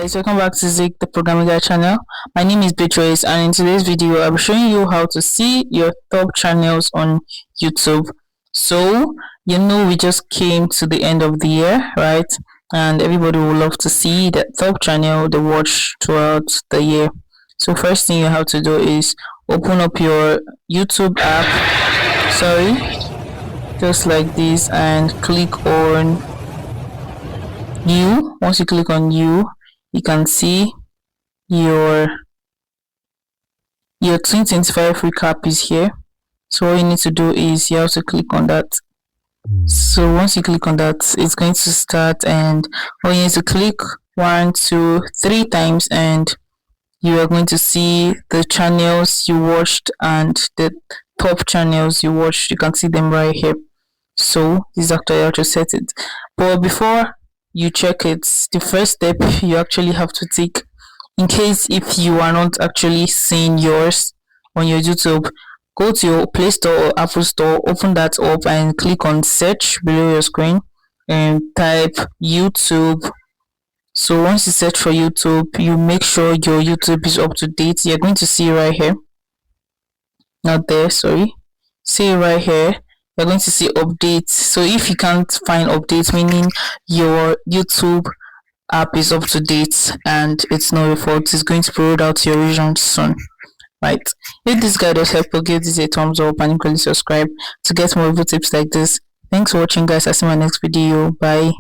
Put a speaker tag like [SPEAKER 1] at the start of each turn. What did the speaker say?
[SPEAKER 1] guys, welcome back to Zik the Programming Guy channel. My name is Beatrice, and in today's video I'll be showing you how to see your top channels on YouTube. So we just came to the end of the year, right? And everybody would love to see the top channel they watch throughout the year. So first thing you have to do is open up your YouTube app, just like this, and click on new. Once you click on new, you can see your 2025 recap is here. So all you need to do is you have to click on that. So once you click on that, it's going to start, and all you need to click 1, 2, 3 times, and you are going to see the channels you watched and the top channels you watched. You can see them right here. So this is actually how to set it. But before you check it, the first step you actually have to take, in case if you are not actually seeing yours on your YouTube, go to your Play Store or Apple Store, open that up and click on search below your screen and type YouTube. So once you search for YouTube, you make sure your YouTube is up to date. You're going to see right here, not there, see right here, you're going to see updates. So if you can't find updates, meaning your YouTube app is up to date and it's not your fault, it's going to be rolled out to your region soon, right? If this guide was helpful, give this a thumbs up and equally subscribe to get more video tips like this. Thanks for watching, guys. I'll see you in my next video. Bye.